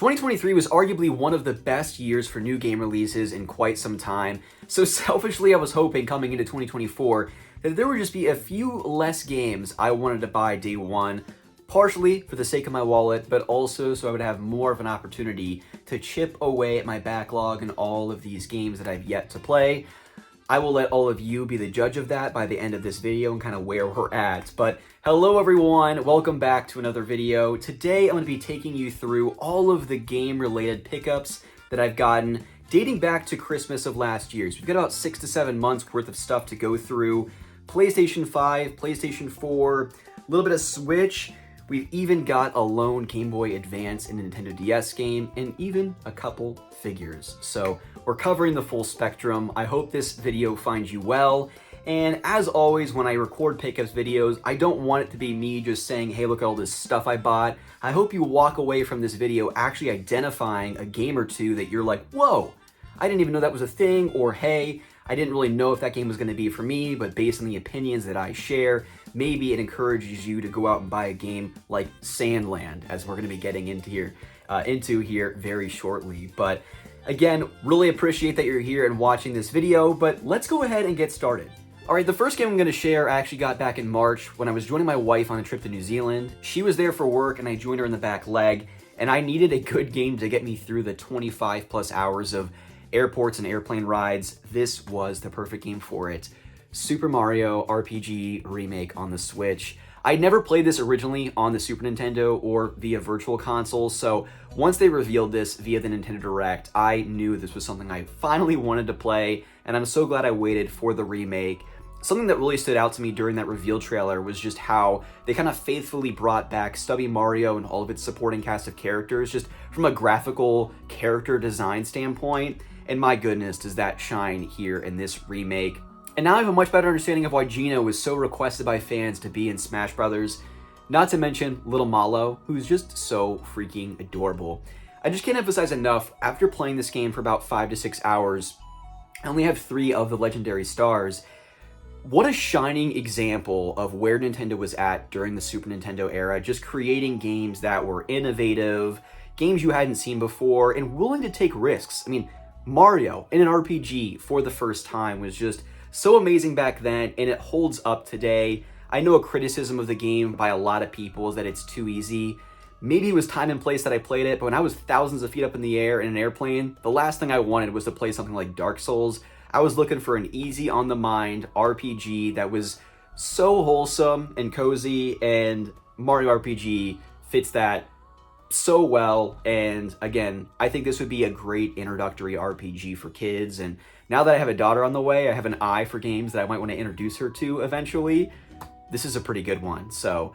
2023 was arguably one of the best years for new game releases in quite some time, so selfishly I was hoping coming into 2024 that there would just be a few less games I wanted to buy day one, partially for the sake of my wallet, but also so I would have more of an opportunity to chip away at my backlog and all of these games that I've yet to play. I will let all of you be the judge of that by the end of this video and kind of where we're at. But hello everyone, welcome back to another video. Today I'm going to be taking you through all of the game-related pickups that I've gotten dating back to Christmas of last year. So we've got about 6 to 7 months worth of stuff to go through. PlayStation 5, PlayStation 4, a little bit of Switch. We've even got a lone Game Boy Advance and Nintendo DS game, and even a couple figures. So we're covering the full spectrum. I hope this video finds you well. And as always, when I record pickups videos, I don't want it to be me just saying, hey, look at all this stuff I bought. I hope you walk away from this video actually identifying a game or two that you're like, whoa, I didn't even know that was a thing, or hey, I didn't really know if that game was going to be for me, but based on the opinions that I share, maybe it encourages you to go out and buy a game like Sandland, as we're going to be getting into here very shortly. But again, really appreciate that you're here and watching this video, but let's go ahead and get started. All right, the first game I'm going to share I actually got back in March when I was joining my wife on a trip to New Zealand. She was there for work and I joined her in the back leg, and I needed a good game to get me through the 25 plus hours of airports and airplane rides. This was the perfect game for it. Super Mario RPG Remake on the Switch. I never played this originally on the Super Nintendo or via Virtual Console, so once they revealed this via the Nintendo Direct, I knew this was something I finally wanted to play, and I'm so glad I waited for the remake. Something that really stood out to me during that reveal trailer was just how they kind of faithfully brought back Stubby Mario and all of its supporting cast of characters, just from a graphical character design standpoint, and my goodness, does that shine here in this remake. And now I have a much better understanding of why Gino was so requested by fans to be in Smash Brothers. Not to mention Little Malo, who's just so freaking adorable. I just can't emphasize enough, after playing this game for about 5 to 6 hours, I only have 3 of the legendary stars. What a shining example of where Nintendo was at during the Super Nintendo era, just creating games that were innovative, games you hadn't seen before, and willing to take risks. I mean, Mario in an RPG for the first time was just so amazing back then, and it holds up today. I know a criticism of the game by a lot of people is that it's too easy. Maybe it was time and place that I played it, but when I was thousands of feet up in the air in an airplane, the last thing I wanted was to play something like Dark Souls. I was looking for an easy on the mind RPG that was so wholesome and cozy, and Mario RPG fits that so well. And again, I think this would be a great introductory RPG for kids, and now that I have a daughter on the way, I have an eye for games that I might want to introduce her to eventually. This is a pretty good one. So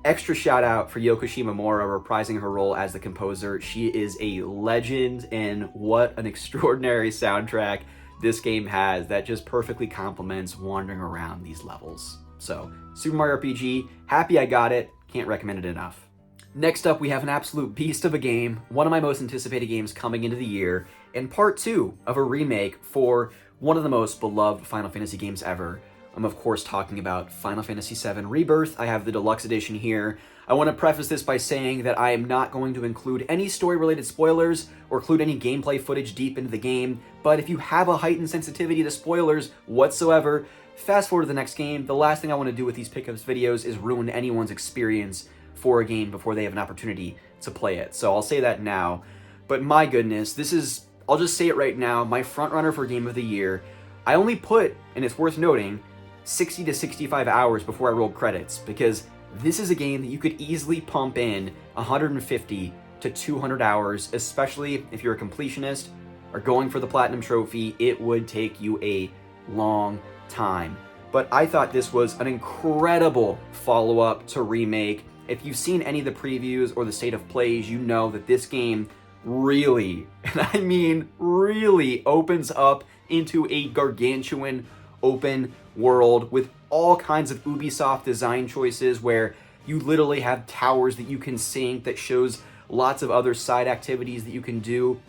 extra shout out for Yoko Shimomura reprising her role as the composer. She is a legend, and what an extraordinary soundtrack this game has that just perfectly complements wandering around these levels. So Super Mario RPG, happy I got it, can't recommend it enough. Next up, we have an absolute beast of a game, one of my most anticipated games coming into the year, and part 2 of a remake for one of the most beloved Final Fantasy games ever. I'm of course talking about Final Fantasy VII Rebirth. I have the deluxe edition here. I want to preface this by saying that I am not going to include any story-related spoilers or include any gameplay footage deep into the game, but if you have a heightened sensitivity to spoilers whatsoever, fast forward to the next game. The last thing I want to do with these pickups videos is ruin anyone's experience for a game before they have an opportunity to play it. So I'll say that now. But my goodness, this is, I'll just say it right now, my frontrunner for Game of the Year. I only put, and it's worth noting, 60 to 65 hours before I rolled credits, because this is a game that you could easily pump in 150 to 200 hours, especially if you're a completionist or going for the Platinum Trophy. It would take you a long time. But I thought this was an incredible follow-up to Remake. If you've seen any of the previews or the state of plays, you know that this game really, and I mean really, opens up into a gargantuan open world with all kinds of Ubisoft design choices where you literally have towers that you can sink that shows lots of other side activities that you can do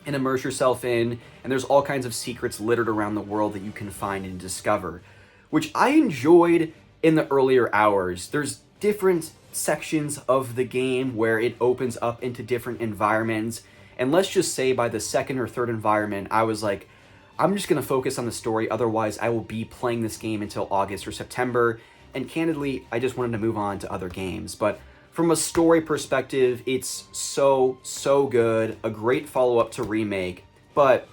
and immerse yourself in, and there's all kinds of secrets littered around the world that you can find and discover, which I enjoyed in the earlier hours. There's different sections of the game where it opens up into different environments. And let's just say by the second or third environment, I was like, I'm just going to focus on the story. Otherwise, I will be playing this game until August or September. And candidly, I just wanted to move on to other games. But from a story perspective, it's so, so good. A great follow-up to Remake. But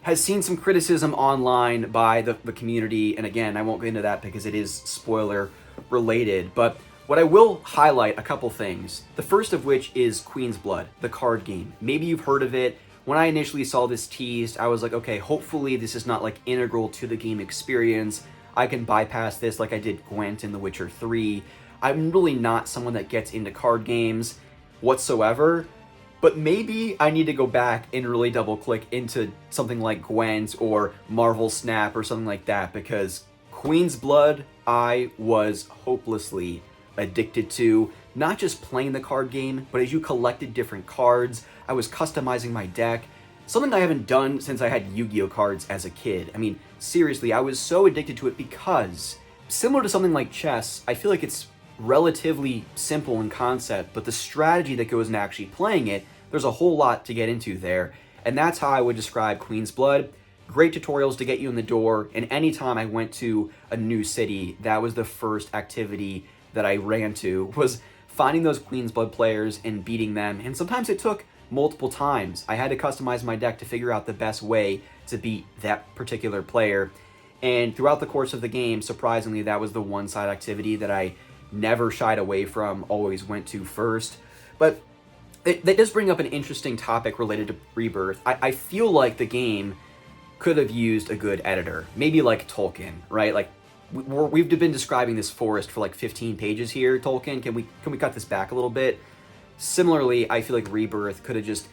has seen some criticism online by the community. And again, I won't get into that because it is spoiler related. But what I will highlight a couple things. The first of which is Queen's Blood, the card game. Maybe you've heard of it. When I initially saw this teased, I was like, okay, hopefully this is not like integral to the game experience. I can bypass this like I did Gwent in The Witcher 3. I'm really not someone that gets into card games whatsoever, but maybe I need to go back and really double click into something like Gwent or Marvel Snap or something like that, because Queen's Blood, I was hopelessly addicted to. Not just playing the card game, but as you collected different cards, I was customizing my deck. Something I haven't done since I had Yu-Gi-Oh cards as a kid. I mean, seriously, I was so addicted to it because, similar to something like chess, I feel like it's relatively simple in concept, but the strategy that goes into actually playing it, there's a whole lot to get into there. And that's how I would describe Queen's Blood. Great tutorials to get you in the door, and anytime I went to a new city, that was the first activity that I ran to, was finding those Queen's Blood players and beating them. And sometimes it took multiple times. I had to customize my deck to figure out the best way to beat that particular player. And throughout the course of the game, surprisingly, that was the one side activity that I never shied away from, always went to first. But that does bring up an interesting topic related to Rebirth. I feel like the game could have used a good editor, maybe like Tolkien, right? Like, we've been describing this forest for like 15 pages here, Tolkien. Can we cut this back a little bit? Similarly, I feel like Rebirth could have just,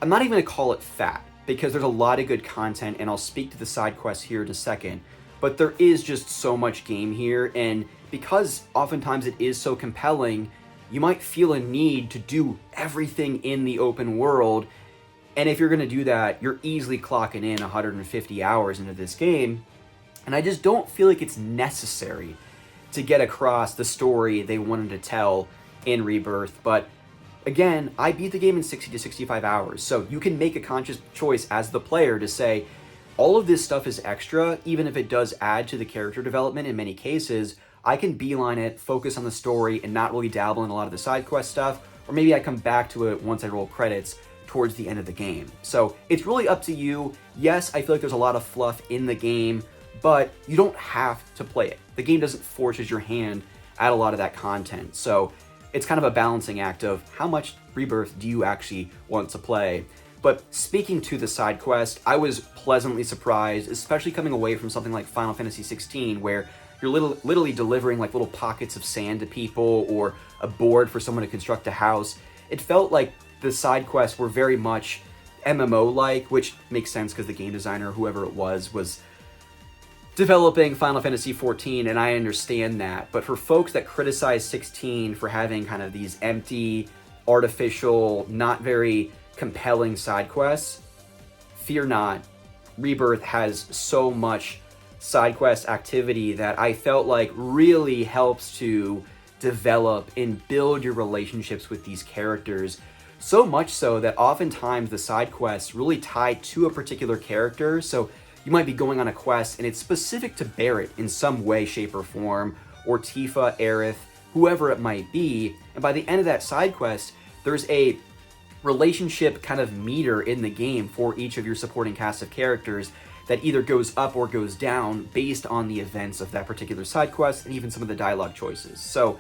I'm not even going to call it fat, because there's a lot of good content, and I'll speak to the side quests here in a second, but there is just so much game here, and because oftentimes it is so compelling, you might feel a need to do everything in the open world, and if you're going to do that, you're easily clocking in 150 hours into this game, and I just don't feel like it's necessary to get across the story they wanted to tell in Rebirth. But again, I beat the game in 60 to 65 hours, so you can make a conscious choice as the player to say, all of this stuff is extra, even if it does add to the character development in many cases. I can beeline it, focus on the story, and not really dabble in a lot of the side quest stuff, or maybe I come back to it once I roll credits towards the end of the game. So it's really up to you. Yes, I feel like there's a lot of fluff in the game, but you don't have to play it. The game doesn't force your hand at a lot of that content. So it's kind of a balancing act of how much Rebirth do you actually want to play. But speaking to the side quest, I was pleasantly surprised, especially coming away from something like Final Fantasy 16, where you're literally delivering like little pockets of sand to people or a board for someone to construct a house. It felt like the side quests were very much MMO-like, which makes sense because the game designer, whoever it was developing Final Fantasy 14, and I understand that. But for folks that criticize 16 for having kind of these empty, artificial, not very compelling side quests, fear not. Rebirth has so much side quest activity that I felt like really helps to develop and build your relationships with these characters. So much so that oftentimes the side quests really tie to a particular character. So you might be going on a quest and it's specific to Barrett in some way, shape, or form, or Tifa, Aerith, whoever it might be. And by the end of that side quest, there's a relationship kind of meter in the game for each of your supporting cast of characters that either goes up or goes down based on the events of that particular side quest and even some of the dialogue choices. So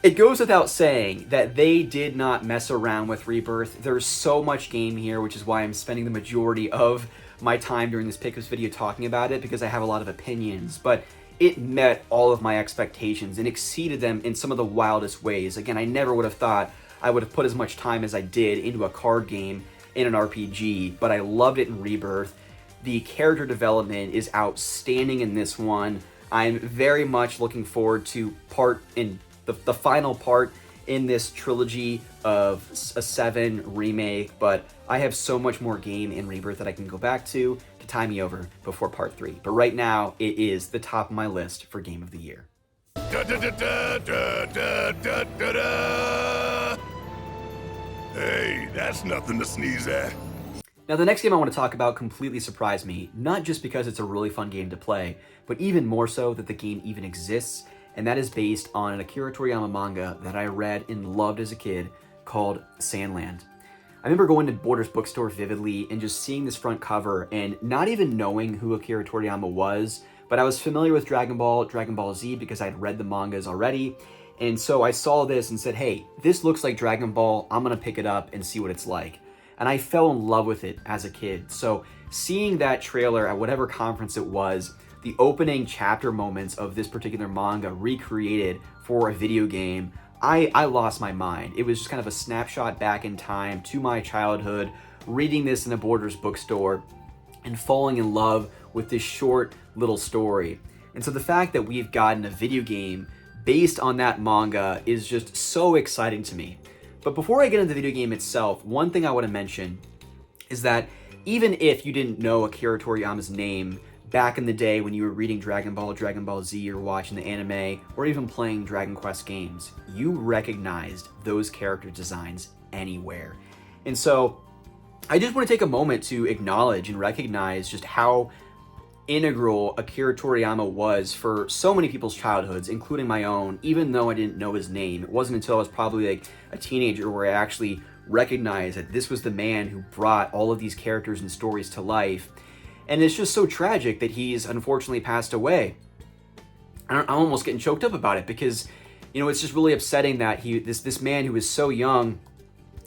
it goes without saying that they did not mess around with Rebirth. There's so much game here, which is why I'm spending the majority of my time during this Pickups video talking about it, because I have a lot of opinions. But it met all of my expectations and exceeded them in some of the wildest ways. Again, I never would have thought I would have put as much time as I did into a card game in an RPG, but I loved it in Rebirth. The character development is outstanding in this one. I'm very much looking forward to the final part in this trilogy of a 7 remake, but I have so much more game in Rebirth that I can go back to tie me over before part 3. But right now, it is the top of my list for Game of the Year. Da, da, da, da, da, da, da, da, da. Hey, that's nothing to sneeze at. Now, the next game I want to talk about completely surprised me, not just because it's a really fun game to play, but even more so that the game even exists, and that is based on an Akira Toriyama manga that I read and loved as a kid called Sandland. I remember going to Borders bookstore vividly and just seeing this front cover and not even knowing who Akira Toriyama was, but I was familiar with Dragon Ball Z because I'd read the mangas already, and so I saw this and said, hey, this looks like Dragon Ball, I'm gonna pick it up and see what it's like. And I fell in love with it as a kid. So seeing that trailer at whatever conference it was, the opening chapter moments of this particular manga recreated for a video game, I lost my mind. It was just kind of a snapshot back in time to my childhood, reading this in a Borders bookstore and falling in love with this short little story. And so the fact that we've gotten a video game based on that manga is just so exciting to me. But before I get into the video game itself, one thing I want to mention is that even if you didn't know Akira Toriyama's name back in the day when you were reading Dragon Ball Z, or watching the anime, or even playing Dragon Quest games, you recognized those character designs anywhere. And so I just want to take a moment to acknowledge and recognize just how integral Akira Toriyama was for so many people's childhoods, including my own, even though I didn't know his name. It wasn't until I was probably like a teenager where I actually recognized that this was the man who brought all of these characters and stories to life. And it's just so tragic that he's unfortunately passed away. I'm almost getting choked up about it because, you know, it's just really upsetting that this man who is so young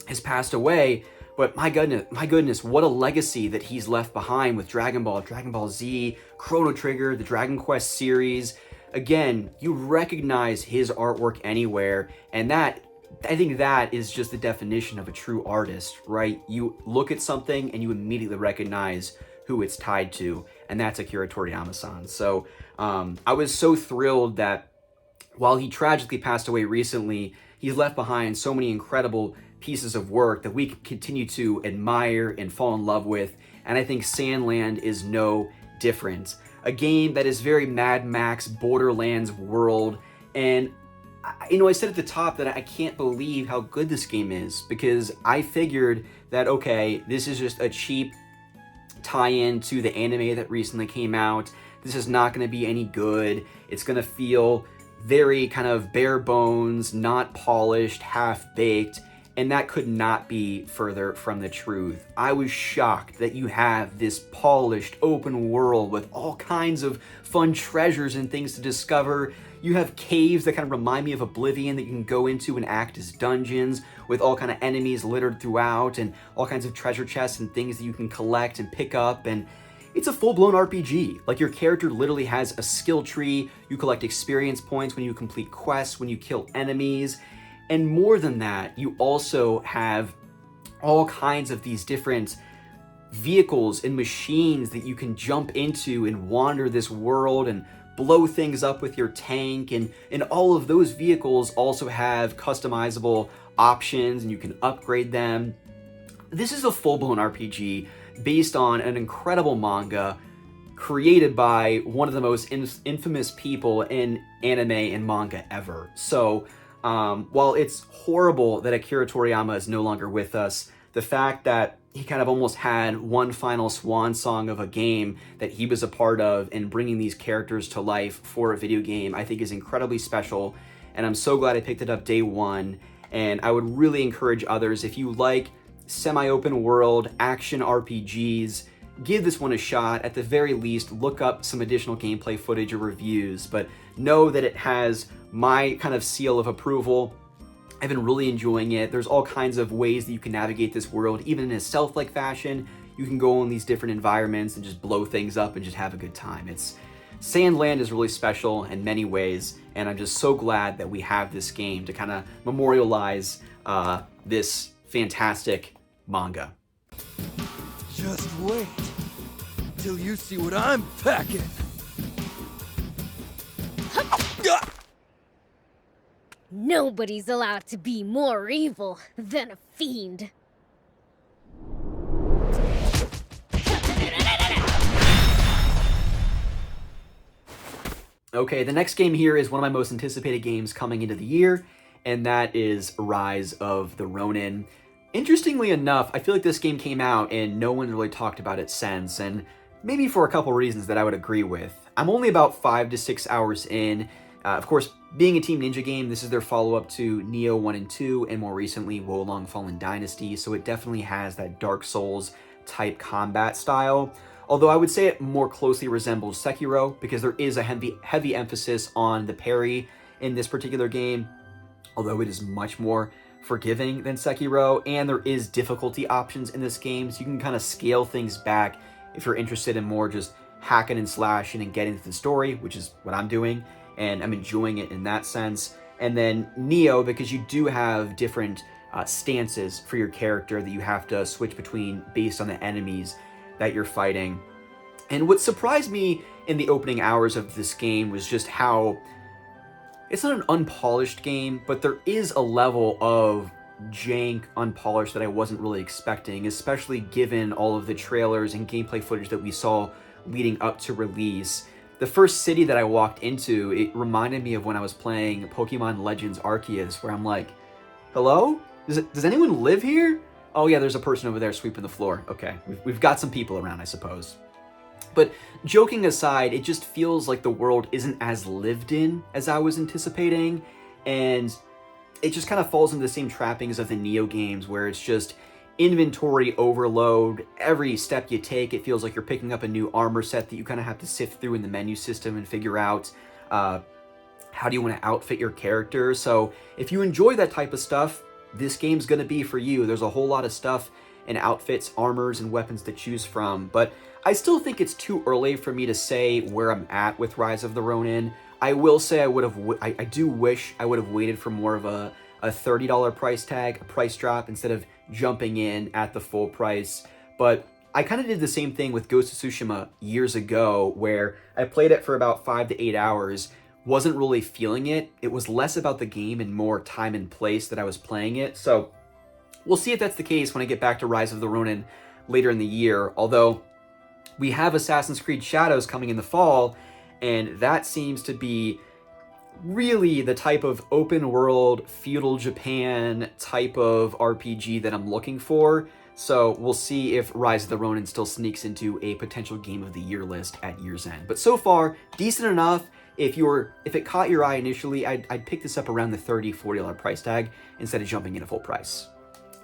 has passed away. But my goodness, what a legacy that he's left behind with Dragon Ball Z, Chrono Trigger, the Dragon Quest series. Again, you recognize his artwork anywhere, and I think that is just the definition of a true artist, right? You look at something and you immediately recognize who it's tied to, and that's Akira Toriyama-san. So I was so thrilled that while he tragically passed away recently, he's left behind so many incredible pieces of work that we continue to admire and fall in love with, and I think Sandland is no different. A game that is very Mad Max, Borderlands world, and I said at the top that I can't believe how good this game is, because I figured that, okay, this is just a cheap tie-in to the anime that recently came out. This is not going to be any good. It's going to feel very kind of bare bones, not polished, half-baked, and that could not be further from the truth. I was shocked that you have this polished open world with all kinds of fun treasures and things to discover. You have caves that kind of remind me of Oblivion that you can go into and act as dungeons with all kind of enemies littered throughout and all kinds of treasure chests and things that you can collect and pick up. And it's a full-blown RPG. Like, your character literally has a skill tree. You collect experience points when you complete quests, when you kill enemies. And more than that, you also have all kinds of these different vehicles and machines that you can jump into and wander this world and blow things up with your tank. And all of those vehicles also have customizable options and you can upgrade them. This is a full-blown RPG based on an incredible manga created by one of the most infamous people in anime and manga ever. So while it's horrible that Akira Toriyama is no longer with us, the fact that he kind of almost had one final swan song of a game that he was a part of and bringing these characters to life for a video game, I think is incredibly special. And I'm so glad I picked it up day one. And I would really encourage others, if you like semi-open world action RPGs, give this one a shot. At the very least, look up some additional gameplay footage or reviews, but know that it has my kind of seal of approval. I've been really enjoying it. There's all kinds of ways that you can navigate this world, even in a stealth-like fashion. You can go in these different environments and just blow things up and just have a good time. Sandland is really special in many ways, and I'm just so glad that we have this game to kind of memorialize this fantastic manga. Just wait till you see what I'm packing. Nobody's allowed to be more evil than a fiend. Okay, the next game here is one of my most anticipated games coming into the year, and that is Rise of the Ronin. Interestingly enough, I feel like this game came out and no one really talked about it since, and maybe for a couple reasons that I would agree with. I'm only about 5 to 6 hours in. Of course, being a Team Ninja game, this is their follow-up to Nioh 1 and 2, and more recently, Wolong Fallen Dynasty, so it definitely has that Dark Souls-type combat style. Although I would say it more closely resembles Sekiro, because there is a heavy emphasis on the parry in this particular game, although it is much more forgiving than Sekiro, and there is difficulty options in this game, so you can kind of scale things back if you're interested in more just hacking and slashing and getting into the story, which is what I'm doing, and I'm enjoying it in that sense. And then Nioh, because you do have different stances for your character that you have to switch between based on the enemies that you're fighting. And what surprised me in the opening hours of this game was just how it's not an unpolished game, but there is a level of jank, unpolished that I wasn't really expecting, especially given all of the trailers and gameplay footage that we saw leading up to release. The first city that I walked into, it reminded me of when I was playing Pokemon Legends Arceus, where I'm like, hello? Does anyone live here? Oh yeah, there's a person over there sweeping the floor. Okay, we've got some people around, I suppose. But joking aside, it just feels like the world isn't as lived in as I was anticipating, and it just kind of falls into the same trappings of the Nioh games, where it's just inventory overload. Every step you take, it feels like you're picking up a new armor set that you kind of have to sift through in the menu system and figure out how do you want to outfit your character. So if you enjoy that type of stuff, this game's going to be for you. There's a whole lot of stuff and outfits, armors, and weapons to choose from, but I still think it's too early for me to say where I'm at with Rise of the Ronin. I will say I do wish I would have waited for more of a $30 price tag, a price drop, instead of jumping in at the full price. But I kind of did the same thing with Ghost of Tsushima years ago, where I played it for about 5 to 8 hours, wasn't really feeling it. It was less about the game and more time and place that I was playing it. So we'll see if that's the case when I get back to Rise of the Ronin later in the year, although we have Assassin's Creed Shadows coming in the fall, and that seems to be really the type of open world, feudal Japan type of RPG that I'm looking for. So we'll see if Rise of the Ronin still sneaks into a potential Game of the Year list at year's end. But so far, decent enough. If it caught your eye initially, I'd pick this up around the $30, $40 price tag instead of jumping in at full price.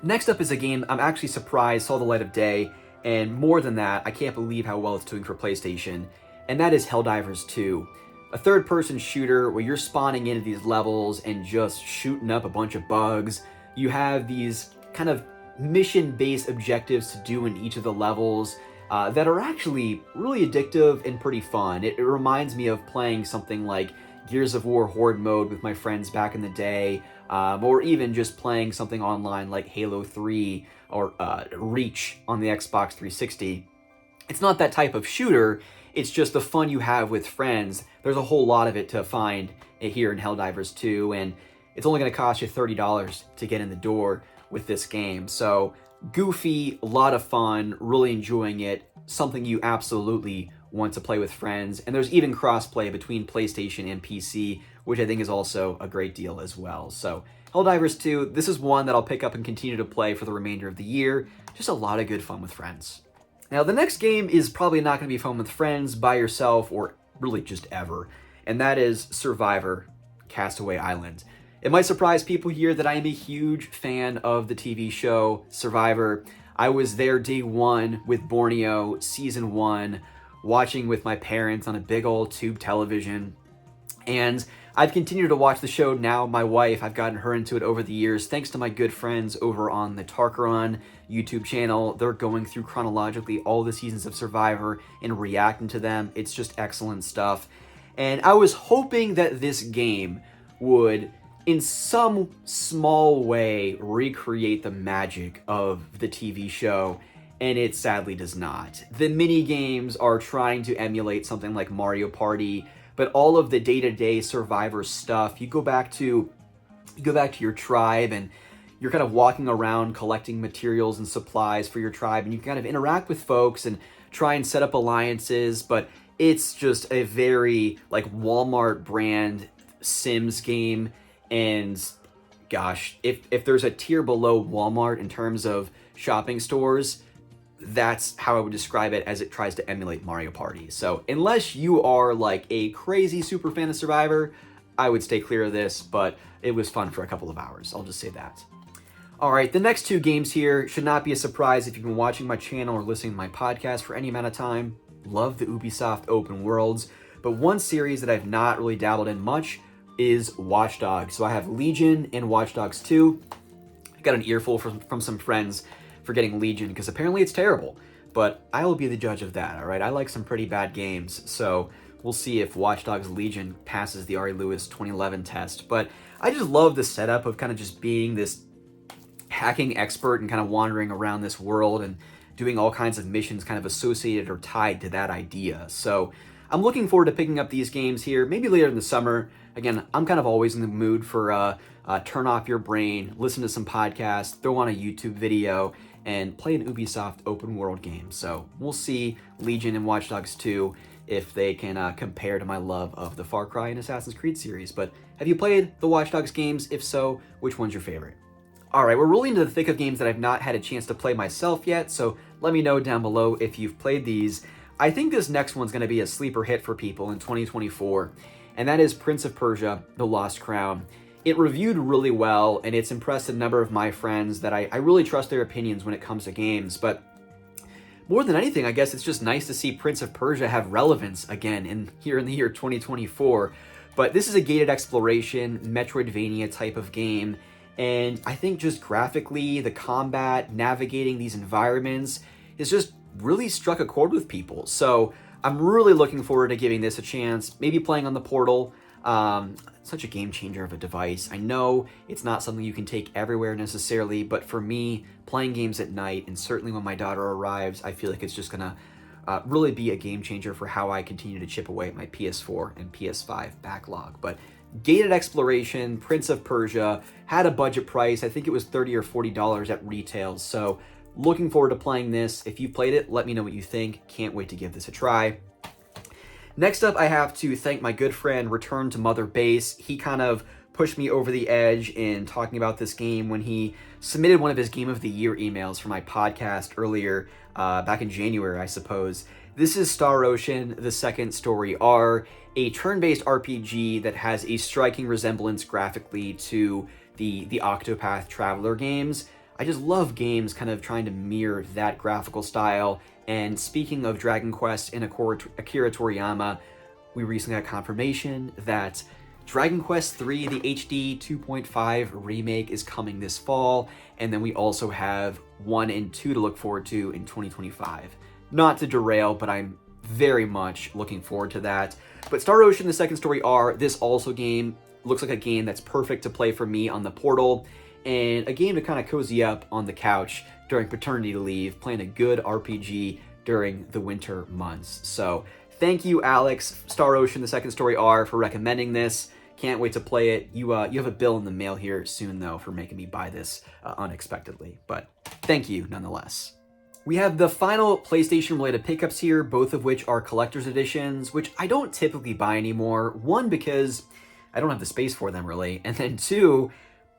Next up is a game I'm actually surprised saw the light of day, and more than that, I can't believe how well it's doing for PlayStation, and that is Helldivers 2. A third-person shooter where you're spawning into these levels and just shooting up a bunch of bugs. You have these kind of mission-based objectives to do in each of the levels that are actually really addictive and pretty fun. It reminds me of playing something like Gears of War Horde mode with my friends back in the day, or even just playing something online like Halo 3 or Reach on the Xbox 360. It's not that type of shooter, it's just the fun you have with friends. There's a whole lot of it to find here in Helldivers 2, and it's only going to cost you $30 to get in the door with this game. So goofy, a lot of fun, really enjoying it, something you absolutely want to play with friends, and there's even crossplay between PlayStation and PC, which I think is also a great deal as well. So Helldivers 2, this is one that I'll pick up and continue to play for the remainder of the year. Just a lot of good fun with friends. Now, the next game is probably not going to be fun with friends, by yourself, or really just ever, and that is Survivor: Castaway Island. It might surprise people here that I am a huge fan of the TV show Survivor. I was there day one with Borneo, season 1, watching with my parents on a big old tube television, and I've continued to watch the show now. My wife, I've gotten her into it over the years, thanks to my good friends over on the Tarkaron YouTube channel. They're going through chronologically all the seasons of Survivor and reacting to them. It's just excellent stuff. And I was hoping that this game would, in some small way, recreate the magic of the TV show, and it sadly does not. The mini games are trying to emulate something like Mario Party, but all of the day-to-day Survivor stuff, you go back to your tribe, and you're kind of walking around collecting materials and supplies for your tribe, and you kind of interact with folks and try and set up alliances, but It's just a very like Walmart brand Sims game, and gosh, if there's a tier below Walmart in terms of shopping stores, that's how I would describe it, as it tries to emulate Mario Party. So unless you are like a crazy super fan of Survivor, I would stay clear of this, but it was fun for a couple of hours. I'll just say that. All right, the next two games here should not be a surprise if you've been watching my channel or listening to my podcast for any amount of time. Love the Ubisoft open worlds, but one series that I've not really dabbled in much is Watch Dogs. So I have Legion and Watch Dogs 2. I got an earful from some friends for getting Legion because apparently it's terrible, but I will be the judge of that, all right? I like some pretty bad games, so we'll see if Watch Dogs Legion passes the Ari Lewis 2011 test. But I just love the setup of kind of just being this hacking expert and kind of wandering around this world and doing all kinds of missions kind of associated or tied to that idea. So I'm looking forward to picking up these games here, maybe later in the summer. Again, I'm kind of always in the mood for turn off your brain, listen to some podcasts, throw on a YouTube video, and play an Ubisoft open world game. So we'll see Legion and Watch Dogs 2 if they can compare to my love of the Far Cry and Assassin's Creed series. But have you played the Watch Dogs games? If so, which one's your favorite? All right, we're really into the thick of games that I've not had a chance to play myself yet, so let me know down below if you've played these. I think this next one's going to be a sleeper hit for people in 2024, and that is Prince of Persia: The Lost Crown. It reviewed really well, and it's impressed a number of my friends that I really trust their opinions when it comes to games. But more than anything, I guess it's just nice to see Prince of Persia have relevance again here in the year 2024. But this is a gated exploration, Metroidvania type of game, and I think just graphically, the combat, navigating these environments has just really struck a chord with people. So I'm really looking forward to giving this a chance, maybe playing on the Portal. Such a game changer of a device. I know it's not something you can take everywhere necessarily, but for me, playing games at night, and certainly when my daughter arrives, I feel like it's just gonna really be a game changer for how I continue to chip away at my PS4 and PS5 backlog. But gated exploration, Prince of Persia, had a budget price. I think it was $30 or $40 at retail. So looking forward to playing this. If you've played it, let me know what you think. Can't wait to give this a try. Next up, I have to thank my good friend Return to Mother Base. He kind of pushed me over the edge in talking about this game when he submitted one of his Game of the Year emails for my podcast earlier, back in January, I suppose. This is Star Ocean: The Second Story R, a turn-based RPG that has a striking resemblance graphically to the Octopath Traveler games. I just love games kind of trying to mirror that graphical style. And speaking of Dragon Quest and Akira Toriyama, we recently got confirmation that Dragon Quest III, the HD 2.5 remake, is coming this fall. And then we also have 1 and 2 to look forward to in 2025. Not to derail, but I'm very much looking forward to that. But Star Ocean: The Second Story R, this also game looks like a game that's perfect to play for me on the Portal, and a game to kind of cozy up on the couch during paternity leave, playing a good RPG during the winter months. So thank you, Alex, Star Ocean: The Second Story R, for recommending this. Can't wait to play it. You have a bill in the mail here soon, though, for making me buy this unexpectedly. But thank you nonetheless. We have the final PlayStation-related pickups here, both of which are collector's editions, which I don't typically buy anymore. One, because I don't have the space for them, really. And then two,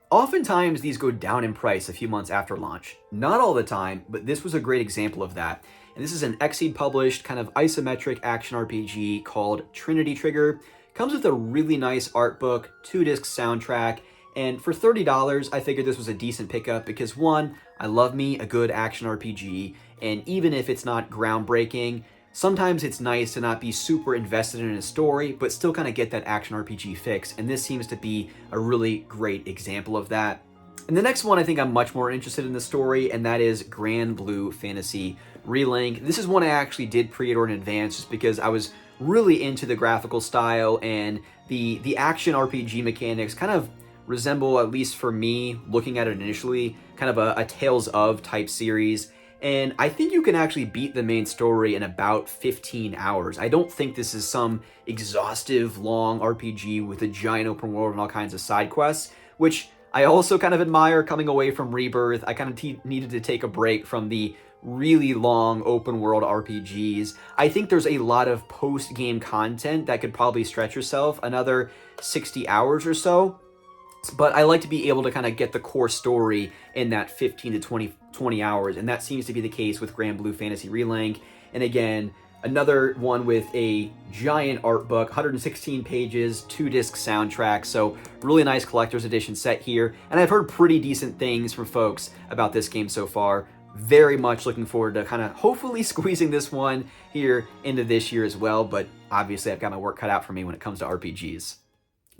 oftentimes these go down in price a few months after launch. Not all the time, but this was a great example of that. And this is an Xseed-published kind of isometric action RPG called Trinity Trigger. Comes with a really nice art book, 2-disc soundtrack, and for $30, I figured this was a decent pickup because, one, I love me a good action RPG, and even if it's not groundbreaking, sometimes it's nice to not be super invested in a story, but still kind of get that action RPG fix, and this seems to be a really great example of that. And the next one, I think I'm much more interested in the story, and that is Grand Blue Fantasy Relink. This is one I actually did pre-order in advance just because I was really into the graphical style, and the action RPG mechanics kind of resemble, at least for me, looking at it initially, kind of a Tales of type series. And I think you can actually beat the main story in about 15 hours. I don't think this is some exhaustive, long RPG with a giant open world and all kinds of side quests, which I also kind of admire coming away from Rebirth. I kind of needed to take a break from the really long open world RPGs. I think there's a lot of post-game content that could probably stretch yourself another 60 hours or so. But I like to be able to kind of get the core story in that 15 to 20 hours, and that seems to be the case with Grand Blue Fantasy Relink. And again, another one with a giant art book, 116 pages, 2-disc soundtrack, so really nice collector's edition set here. And I've heard pretty decent things from folks about this game so far. Very much looking forward to kind of hopefully squeezing this one here into this year as well, but obviously I've got my work cut out for me when it comes to RPGs.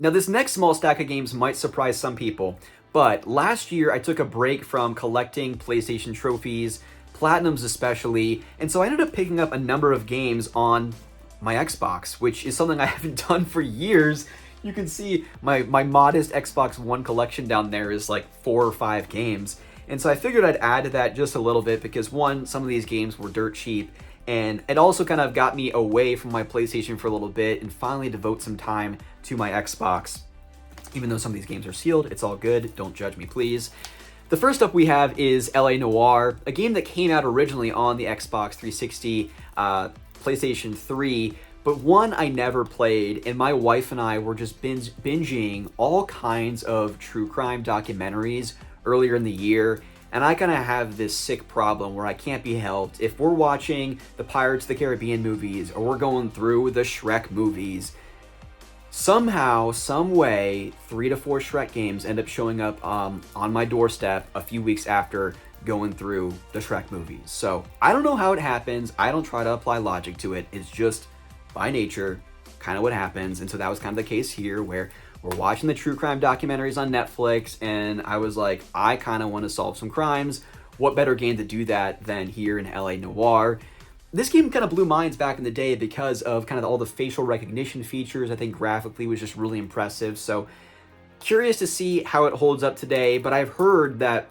Now, this next small stack of games might surprise some people, but last year I took a break from collecting PlayStation trophies, Platinums especially, and so I ended up picking up a number of games on my Xbox, which is something I haven't done for years. You can see my modest Xbox One collection down there is like 4 or 5 games, and so I figured I'd add to that just a little bit because, one, some of these games were dirt cheap, and it also kind of got me away from my PlayStation for a little bit and finally devote some time to my Xbox. Even though some of these games are sealed, it's all good. Don't judge me, please. The first up we have is LA Noire, a game that came out originally on the Xbox 360, PlayStation 3, but one I never played, and my wife and I were just binging all kinds of true crime documentaries earlier in the year. And I kind of have this sick problem where I can't be helped. If we're watching the Pirates of the Caribbean movies or we're going through the Shrek movies, somehow, some way, 3 to 4 Shrek games end up showing up on my doorstep a few weeks after going through the Shrek movies. So I don't know how it happens. I don't try to apply logic to it. It's just by nature kind of what happens. And so that was kind of the case here where we're watching the true crime documentaries on Netflix, and I was like, I kind of want to solve some crimes. What better game to do that than here in LA Noire? This game kind of blew minds back in the day because of kind of all the facial recognition features. I think graphically was just really impressive. So curious to see how it holds up today, but I've heard that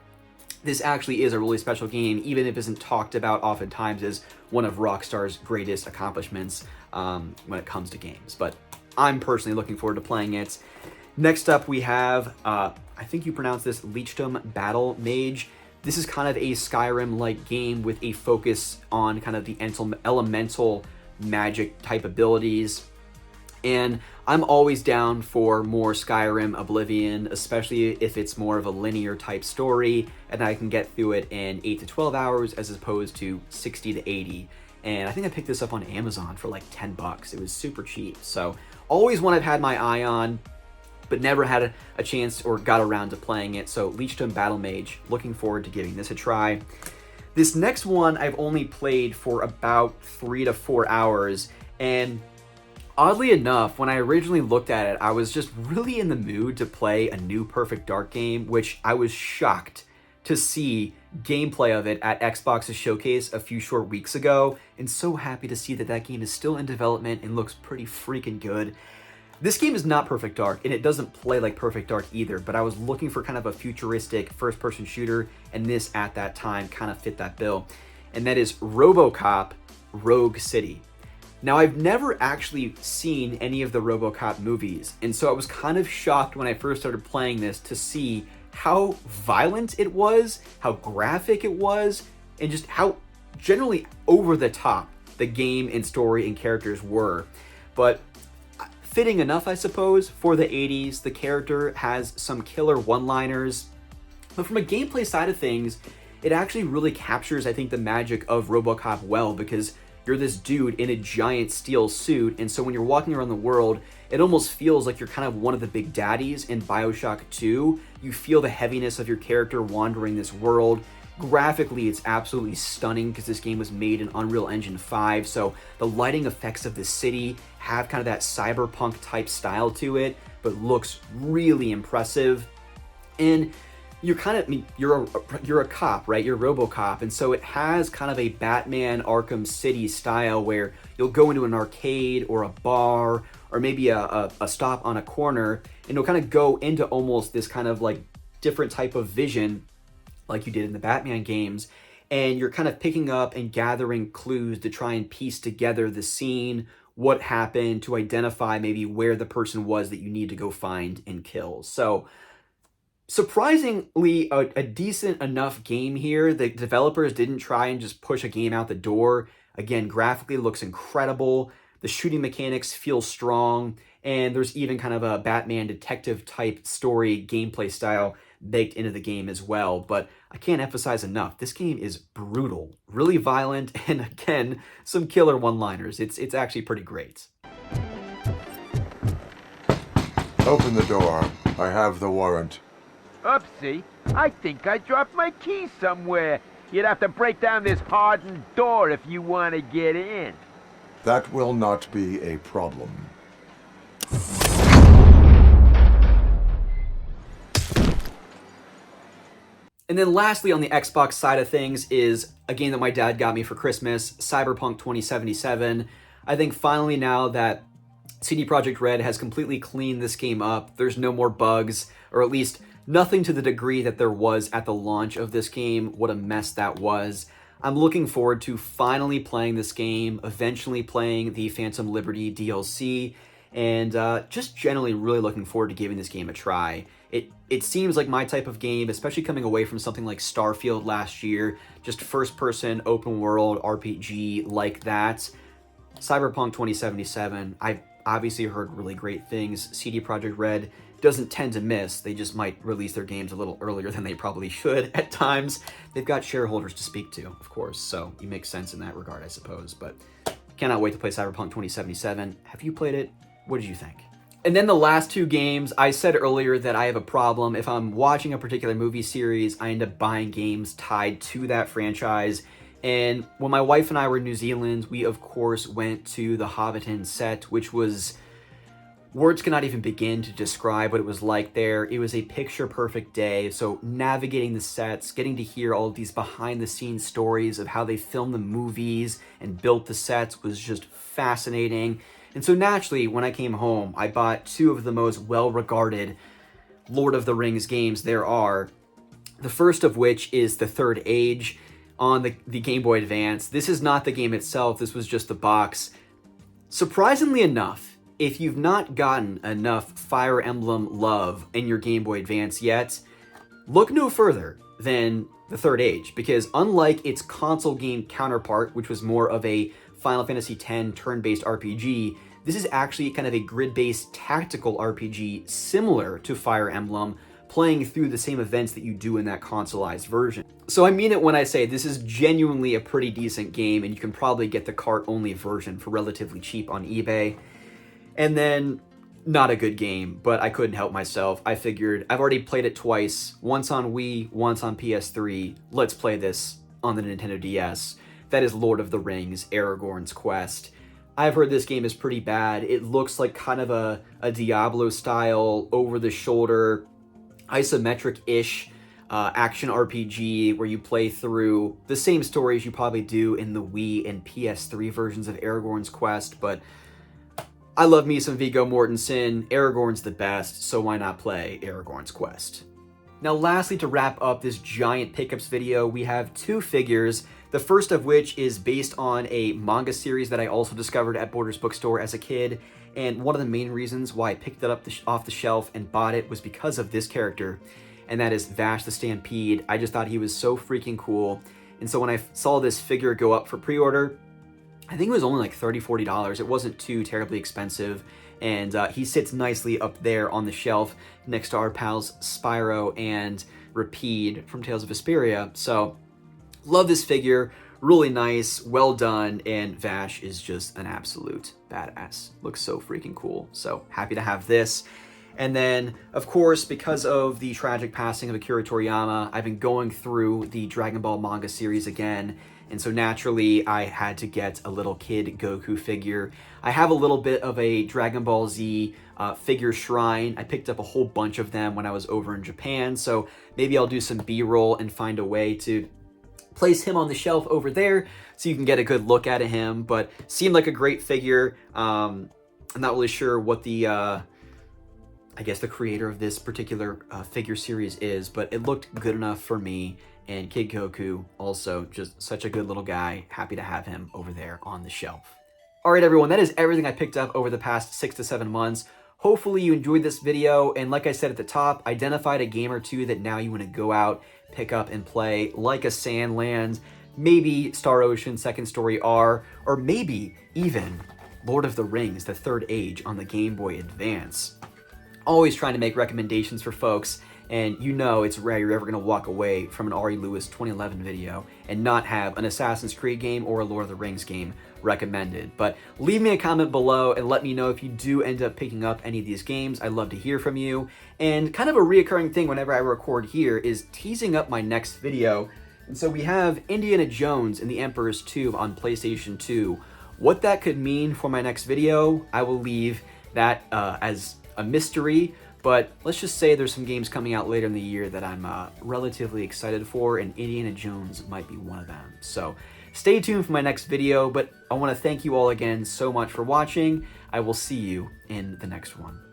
this actually is a really special game, even if it isn't talked about oftentimes as one of Rockstar's greatest accomplishments when it comes to games. But I'm personally looking forward to playing it. Next up, we have, I think you pronounce this, Leechdom Battle Mage. This is kind of a Skyrim-like game with a focus on kind of the elemental magic type abilities. And I'm always down for more Skyrim Oblivion, especially if it's more of a linear type story and I can get through it in 8 to 12 hours as opposed to 60 to 80. And I think I picked this up on Amazon for like $10. It was super cheap. So always one I've had my eye on, but never had a chance or got around to playing it. So Leechdom Battle Mage, looking forward to giving this a try. This next one I've only played for about 3 to 4 hours, and oddly enough, when I originally looked at it, I was just really in the mood to play a new Perfect Dark game, which I was shocked to see gameplay of it at Xbox's showcase a few short weeks ago, and so happy to see that that game is still in development and looks pretty freaking good. This game is not Perfect Dark, and it doesn't play like Perfect Dark either, but I was looking for kind of a futuristic first-person shooter, and this, at that time, kind of fit that bill. And that is RoboCop Rogue City. Now, I've never actually seen any of the RoboCop movies, and so I was kind of shocked when I first started playing this to see how violent it was, how graphic it was, and just how generally over the top the game and story and characters were. But fitting enough, I suppose, for the 80s. The character has some killer one-liners, but from a gameplay side of things, it actually really captures, I think, the magic of RoboCop well, because you're this dude in a giant steel suit, and so when you're walking around the world, it almost feels like you're kind of one of the big daddies in BioShock 2. You feel the heaviness of your character wandering this world. Graphically, it's absolutely stunning because this game was made in Unreal Engine 5, so the lighting effects of the city have kind of that cyberpunk type style to it, but looks really impressive. And you're kind of, you're a cop, right? You're RoboCop, and so it has kind of a Batman Arkham City style where you'll go into an arcade or a bar or maybe a stop on a corner, and you'll kind of go into almost this kind of like different type of vision like you did in the Batman games, and you're kind of picking up and gathering clues to try and piece together the scene, what happened, to identify maybe where the person was that you need to go find and kill. So Surprisingly, a decent enough game here. The developers didn't try and just push a game out the door. Again, graphically looks incredible. The shooting mechanics feel strong, and there's even kind of a Batman detective type story gameplay style baked into the game as well. But I can't emphasize enough, this game is brutal, really violent, and again, some killer one-liners. It's actually pretty great. Open the door. I have the warrant. Oopsie, I think I dropped my keys somewhere. You'd have to break down this hardened door if you want to get in. That will not be a problem. And then lastly, on the Xbox side of things is a game that my dad got me for Christmas, Cyberpunk 2077. I think finally now that CD Projekt Red has completely cleaned this game up, there's no more bugs, or at least nothing to the degree that there was at the launch of this game. What a mess that was. I'm looking forward to finally playing this game, eventually playing the Phantom Liberty DLC, and just generally really looking forward to giving this game a try. It seems like my type of game, especially coming away from something like Starfield last year, just first-person, open-world RPG like that. Cyberpunk 2077, I've obviously heard really great things. CD Projekt Red doesn't tend to miss. They just might release their games a little earlier than they probably should at times. They've got shareholders to speak to, of course, so it makes sense in that regard, I suppose. But cannot wait to play Cyberpunk 2077. Have you played it? What did you think? And then the last two games, I said earlier that I have a problem. If I'm watching a particular movie series, I end up buying games tied to that franchise. And when my wife and I were in New Zealand, we of course went to the Hobbiton set, which was... words cannot even begin to describe what it was like there. It was a picture-perfect day, so navigating the sets, getting to hear all of these behind-the-scenes stories of how they filmed the movies and built the sets was just fascinating. And so naturally, when I came home, I bought two of the most well-regarded Lord of the Rings games there are. The first of which is The Third Age on the Game Boy Advance. This is not the game itself, this was just the box. Surprisingly enough, if you've not gotten enough Fire Emblem love in your Game Boy Advance yet, look no further than The Third Age, because unlike its console game counterpart, which was more of a Final Fantasy X turn-based RPG, this is actually kind of a grid-based tactical RPG similar to Fire Emblem, playing through the same events that you do in that consoleized version. So I mean it when I say this is genuinely a pretty decent game, and you can probably get the cart-only version for relatively cheap on eBay. And then, not a good game, but I couldn't help myself. I figured, I've already played it twice, once on Wii, once on PS3, let's play this on the Nintendo DS. That is Lord of the Rings, Aragorn's Quest. I've heard this game is pretty bad. It looks like kind of a Diablo-style, over-the-shoulder, isometric-ish action RPG where you play through the same stories you probably do in the Wii and PS3 versions of Aragorn's Quest, but I love me some Viggo Mortensen. Aragorn's the best, so why not play Aragorn's Quest? Now lastly, to wrap up this giant pickups video, we have two figures, the first of which is based on a manga series that I also discovered at Borders Bookstore as a kid, and one of the main reasons why I picked it up off the shelf and bought it was because of this character, and that is Vash the Stampede. I just thought he was so freaking cool, and so when I saw this figure go up for pre-order, I think it was only like $30, $40. It wasn't too terribly expensive, and he sits nicely up there on the shelf next to our pals Spyro and Rapide from Tales of Vesperia. So, love this figure, really nice, well done, and Vash is just an absolute badass. Looks so freaking cool, so happy to have this. And then, of course, because of the tragic passing of Akira Toriyama, I've been going through the Dragon Ball manga series again, and so naturally, I had to get a little Kid Goku figure. I have a little bit of a Dragon Ball Z figure shrine. I picked up a whole bunch of them when I was over in Japan, so maybe I'll do some B-roll and find a way to place him on the shelf over there so you can get a good look at him, but seemed like a great figure. I'm not really sure what the, I guess the creator of this particular figure series is, but it looked good enough for me. And Kid Goku, also just such a good little guy. Happy to have him over there on the shelf. All right, everyone, that is everything I picked up over the past 6 to 7 months. Hopefully you enjoyed this video, and like I said at the top, identified a game or two that now you want to go out, pick up, and play, like a Sandlands, maybe Star Ocean Second Story R, or maybe even Lord of the Rings, The Third Age on the Game Boy Advance. Always trying to make recommendations for folks, and you know it's rare you're ever going to walk away from an Ari Lewis 2011 video and not have an Assassin's Creed game or a Lord of the Rings game recommended. But leave me a comment below and let me know if you do end up picking up any of these games. I'd love to hear from you. And kind of a reoccurring thing whenever I record here is teasing up my next video. And so we have Indiana Jones and the Emperor's Tomb on PlayStation 2. What that could mean for my next video, I will leave that as a mystery. But let's just say there's some games coming out later in the year that I'm relatively excited for, and Indiana Jones might be one of them. So stay tuned for my next video, but I want to thank you all again so much for watching. I will see you in the next one.